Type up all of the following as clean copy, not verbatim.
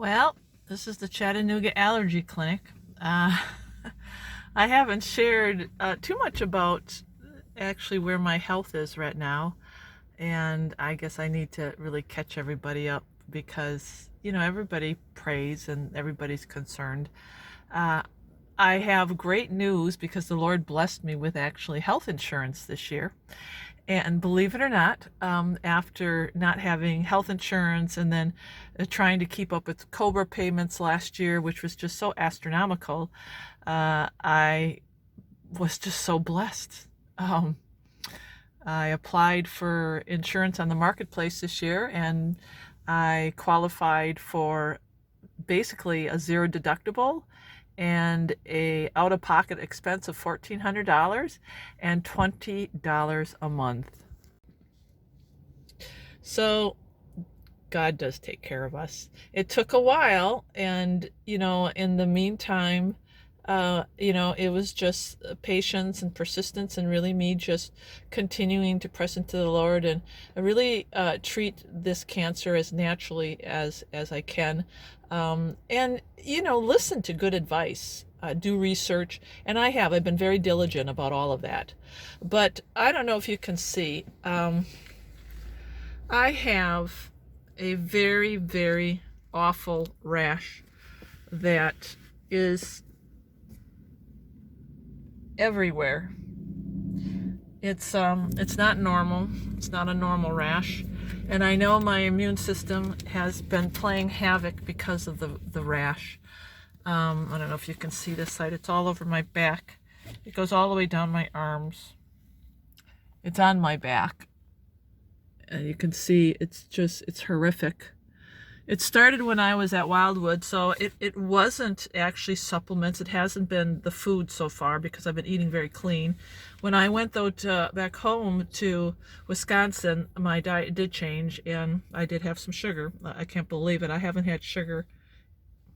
Well, this is the Chattanooga Allergy Clinic. Uh, I haven't shared too much about actually where my health is right now, and I guess I need to really catch everybody up because, everybody prays and everybody's concerned. Uh, I have great news because the Lord blessed me with actually health insurance this year. And believe it or not, after not having health insurance and then trying to keep up with COBRA payments last year, which was just so astronomical, I was just so blessed. I applied for insurance on the marketplace this year, and I qualified for basically a zero deductible and a out-of-pocket expense of $1,400 and $20 a month. So God does take care of us. It took a while, and in the meantime, it was just patience and persistence, and really me just continuing to press into the Lord and really treat this cancer as naturally as I can, and listen to good advice. Do research, and I've been very diligent about all of that. But I don't know if you can see, I have a very, very awful rash that is everywhere. It's not normal. It's not a normal rash. And I know my immune system has been playing havoc because of the rash. I don't know if you can see this side. It's all over my back. It goes all the way down my arms. It's on my back. And you can see it's horrific. It started when I was at Wildwood, so it wasn't actually supplements. It hasn't been the food so far because I've been eating very clean. When I went, though, back home to Wisconsin, my diet did change, and I did have some sugar. I can't believe it. I haven't had sugar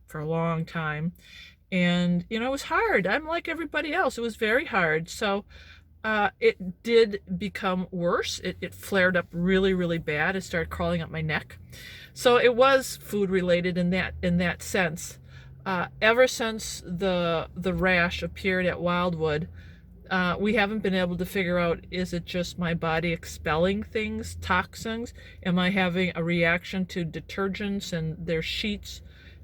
for a long time. And, it was hard. I'm like everybody else. It was very hard. So it did become worse. It flared up really, really bad. It started crawling up my neck. So it was food related in that sense. Ever since the rash appeared at Wildwood, we haven't been able to figure out, is it just my body expelling things, toxins? Am I having a reaction to detergents and their sheets?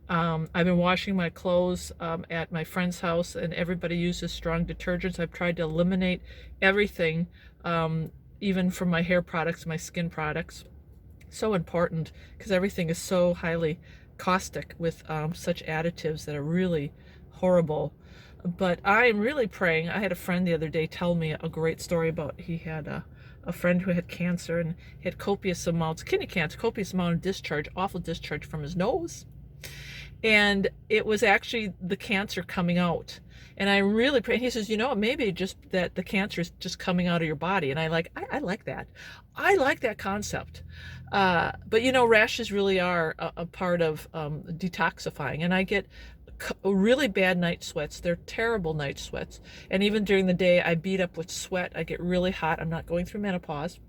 I've been washing my clothes at my friend's house, and everybody uses strong detergents. I've tried to eliminate everything, even from my hair products, my skin products. So important, because everything is so highly caustic with such additives that are really horrible. But I am really praying. I had a friend the other day tell me a great story about, he had a friend who had cancer, and he had copious amounts, kidney cancer, copious amount of discharge, awful discharge from his nose. And it was actually the cancer coming out. And I really pray. He says, maybe just that the cancer is just coming out of your body. And I like that. I like that concept. But rashes really are a part of detoxifying. And I get really bad night sweats. They're terrible night sweats. And even during the day, I beat up with sweat. I get really hot. I'm not going through menopause.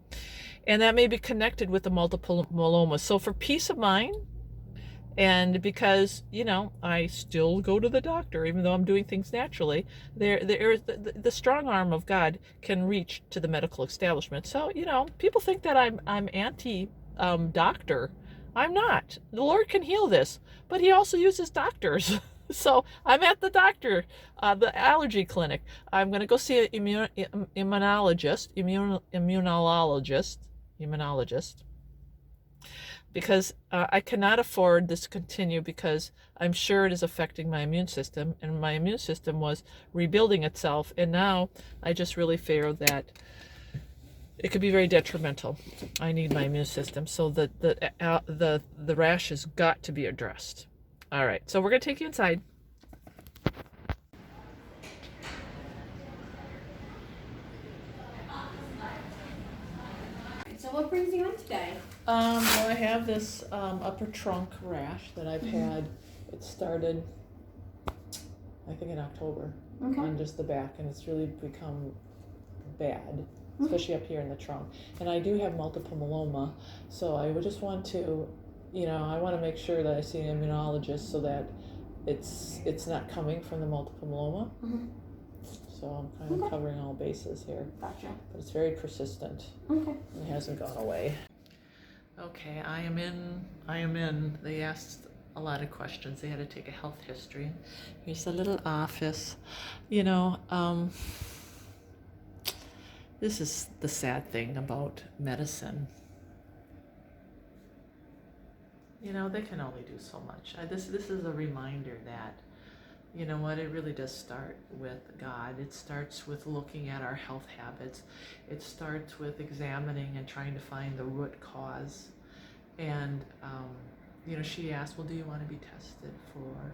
And that may be connected with the multiple myeloma. So for peace of mind, and because, I still go to the doctor, even though I'm doing things naturally, there is the strong arm of God can reach to the medical establishment. So, people think that I'm anti doctor. I'm not. The Lord can heal this, but he also uses doctors. So I'm at the doctor, the allergy clinic. I'm going to go see an immunologist, because I cannot afford this to continue, because I'm sure it is affecting my immune system, and my immune system was rebuilding itself, and now I just really fear that it could be very detrimental. I need my immune system, so the rash has got to be addressed. All right, so we're gonna take you inside. So what brings you in today? Well, I have this upper trunk rash that I've had. It started, I think, in October, on just the back, and it's really become bad, especially up here in the trunk. And I do have multiple myeloma, so I would just want to I want to make sure that I see an immunologist so that it's not coming from the multiple myeloma. Mm-hmm. So I'm kind of covering all bases here. Gotcha. But it's very persistent. Okay. It hasn't gone away. Okay, I am in. They asked a lot of questions. They had to take a health history. Here's the little office. This is the sad thing about medicine. They can only do so much. This is a reminder that, it really does start with God. It starts with looking at our health habits. It starts with examining and trying to find the root cause. And, she asked, well, do you want to be tested for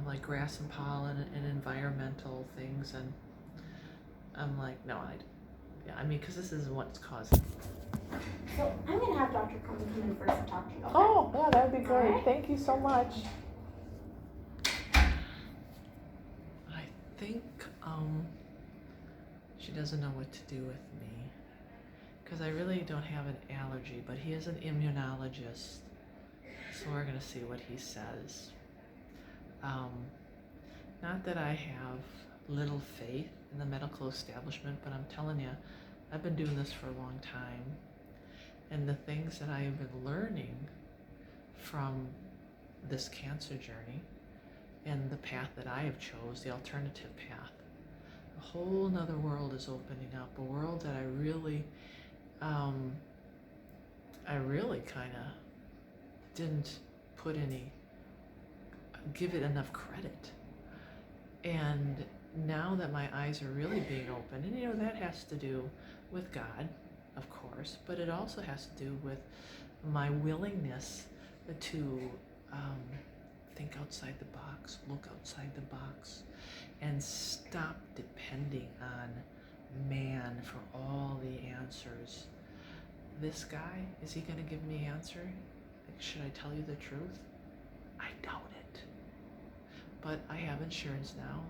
like grass and pollen and environmental things? And I'm like, no, because this isn't what's causing. So I'm going to have Dr. Coleman come in first and talk to you. Okay? Oh, yeah, that would be great. Right. Thank you so much. I think she doesn't know what to do with me because I really don't have an allergy, but he is an immunologist, so we're going to see what he says. Not that I have little faith in the medical establishment, but I'm telling you, I've been doing this for a long time, and the things that I have been learning from this cancer journey and the path that I have chose, the alternative path, a whole nother world is opening up, a world that I really kind of didn't give it enough credit. And now that my eyes are really being opened, and that has to do with God, of course, but it also has to do with my willingness to think outside the box, look outside the box, and stop depending on man for all the answers. This guy, is he going to give me an answer? Should I tell you the truth? I doubt it. But I have insurance now,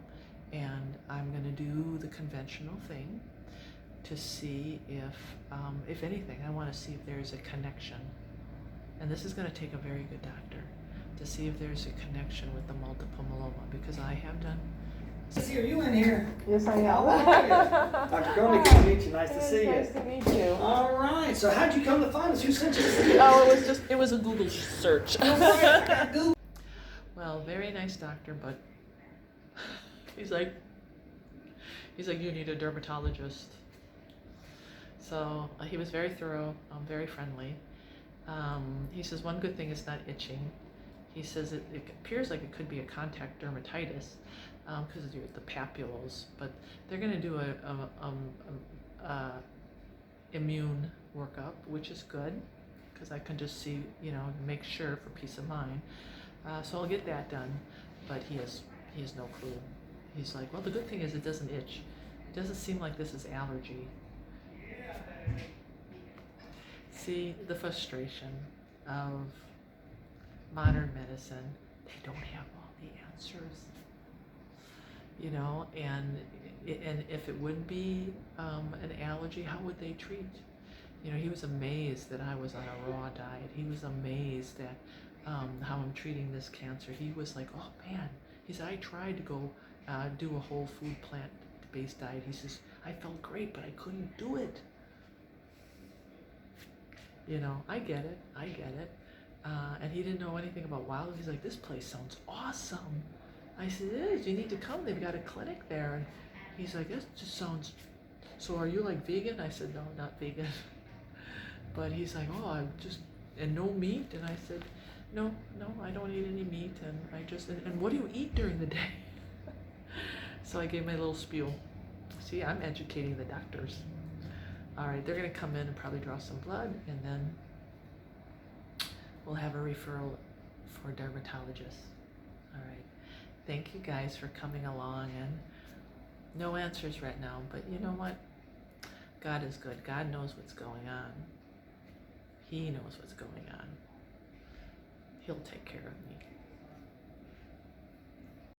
and I'm going to do the conventional thing to see if anything, I want to see if there's a connection. And this is going to take a very good doctor to see if there's a connection with the multiple myeloma, because I have done. Stacey, are you in here? Yes, I am. How are you? Dr. Coney, good to meet you. Nice to see you. Nice to meet you. All right. So how'd you come to find us? Who sent you to see us? Oh, it was a Google search. Google. Well, very nice doctor, but he's like, you need a dermatologist. So he was very thorough, very friendly. He says one good thing is not itching. He says it appears like it could be a contact dermatitis because of the papules, but they're going to do a immune workup, which is good because I can just see, make sure for peace of mind. So I'll get that done, but he has no clue. He's like, well, the good thing is it doesn't itch. It doesn't seem like this is allergy. See the frustration of modern medicine. They don't have all the answers, and if it would be an allergy, how would they treat? He was amazed that I was on a raw diet. He was amazed at how I'm treating this cancer. He was like, oh man, he said, I tried to go do a whole food plant-based diet. He says, I felt great, but I couldn't do it. I get it. And he didn't know anything about wildlife. He's like, this place sounds awesome. I said, it is. You need to come. They've got a clinic there. And he's like, this just sounds, so are you like vegan? I said, no, not vegan. But he's like, oh, and no meat? And I said, no, I don't eat any meat. And and what do you eat during the day? So I gave my little spiel. See, I'm educating the doctors. All right, they're going to come in and probably draw some blood, and then we'll have a referral for a dermatologist. All right. Thank you guys for coming along, and no answers right now, but you know what? God is good. God knows what's going on. He knows what's going on. He'll take care of me.